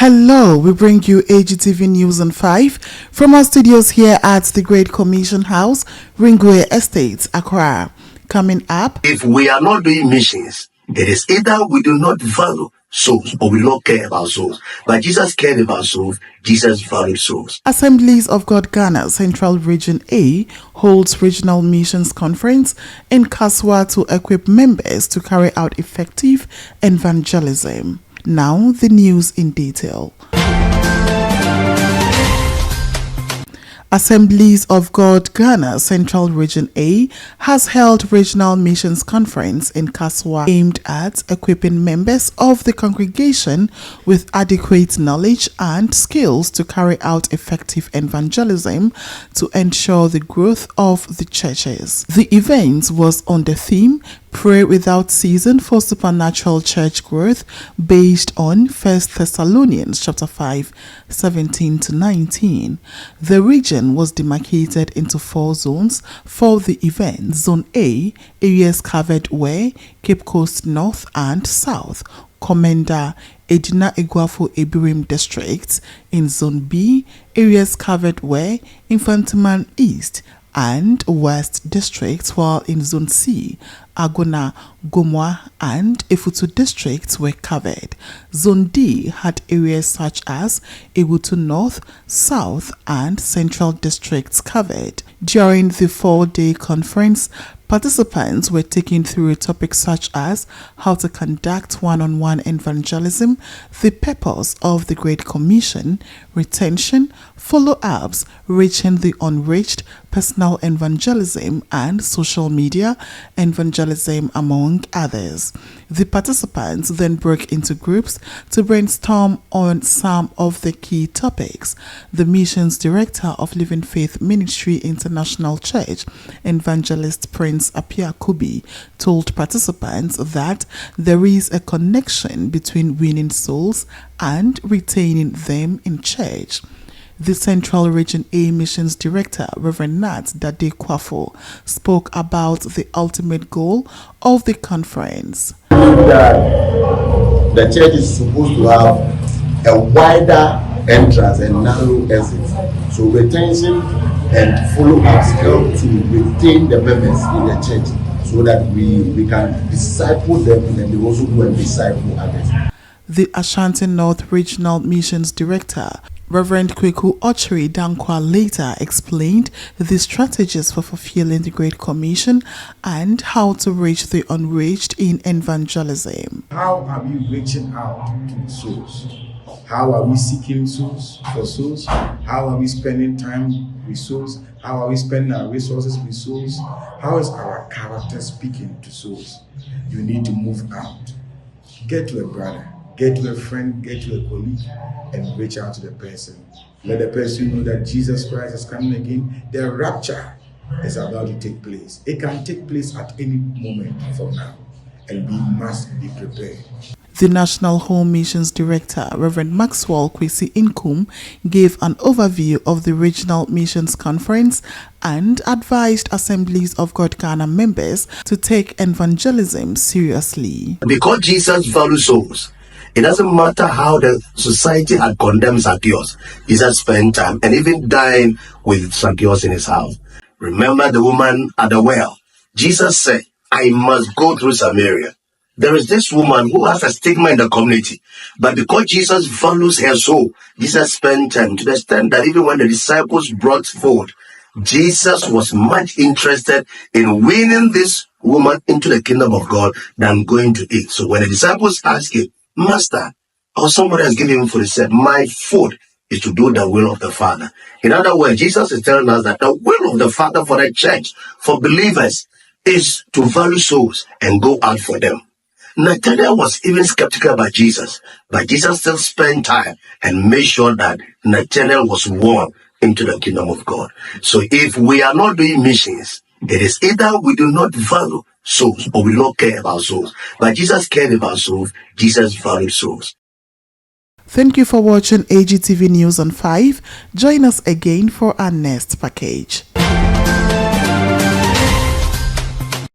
Hello, we bring you AGTV News on 5 from our studios here at the Great Commission House, Ringway Estates, Accra. Coming up, if we are not doing missions, it is either we do not value souls or we don't care about souls. But Jesus cared about souls, Jesus valued souls. Assemblies of God Ghana Central Region A holds Regional Missions Conference in Kaswa to equip members to carry out effective evangelism. Now, the news in detail. Assemblies of God Ghana Central Region A has held Regional Missions Conference in Kaswa aimed at equipping members of the congregation with adequate knowledge and skills to carry out effective evangelism to ensure the growth of the churches. The event was on the theme Pray Without Ceasing for Supernatural Church Growth, based on 1 Thessalonians chapter 5, 17 to 19. The region was demarcated into 4 zones for the event. Zone A, areas covered were Cape Coast North and South, Commander Edina Eguafo Ebirim districts. In Zone B, areas covered were Infantiman East and West districts, while in Zone C, Agona, Gomwa and Efutu districts were covered. Zone D had areas such as Ebutu North, South and Central districts covered. During the 4-day conference, participants were taken through topics such as how to conduct one-on-one evangelism, the purpose of the Great Commission, retention, follow-ups, reaching the unreached, personal evangelism, and social media evangelism, among others. The participants then broke into groups to brainstorm on some of the key topics. The missions director of Living Faith Ministry International Church, Evangelist Prince Apia Kubi, told participants that there is a connection between winning souls and retaining them in church. The Central Region A Missions Director, Reverend Nat Dade Kwafo, spoke about the ultimate goal of the conference. The church is supposed to have a wider entrance and narrow exit. So retention and follow-ups help to retain the members in the church so that we can disciple them and they also go and disciple others. The Ashanti North Regional Missions Director, Reverend Kweku Ochiri Dankwa, later explained the strategies for fulfilling the Great Commission and how to reach the unreached in evangelism. How are we reaching out to souls? How are we seeking souls for souls? How are we spending time with souls? How are we spending our resources with souls? How is our character speaking to souls? You need to move out. Get to a brother, get to a friend, get to a colleague, and reach out to the person. Let the person know that Jesus Christ is coming again. The rapture is about to take place. It can take place at any moment from now, and we must be prepared. The National Home Missions Director, Reverend Maxwell Kwesi Incoom, gave an overview of the Regional Missions Conference and advised Assemblies of God Ghana members to take evangelism seriously. Because Jesus values souls, it doesn't matter how the society had condemned Zacchaeus. Jesus spent time and even dined with Zacchaeus in his house. Remember the woman at the well? Jesus said, I must go through Samaria. There is this woman who has a stigma in the community, but because Jesus values her soul, Jesus spent time to the extent that even when the disciples brought food, Jesus was much interested in winning this woman into the kingdom of God than going to eat. So when the disciples asked him, Master, or somebody has given him food, he said, my food is to do the will of the Father. In other words, Jesus is telling us that the will of the Father for the church, for believers, is to value souls and go out for them. Nathanael was even skeptical about Jesus, but Jesus still spent time and made sure that Nathanael was won into the kingdom of God. So if we are not doing missions, it is either we do not value souls or we don't care about souls. But Jesus cared about souls, Jesus valued souls. Thank you for watching AGTV News on 5. Join us again for our next package.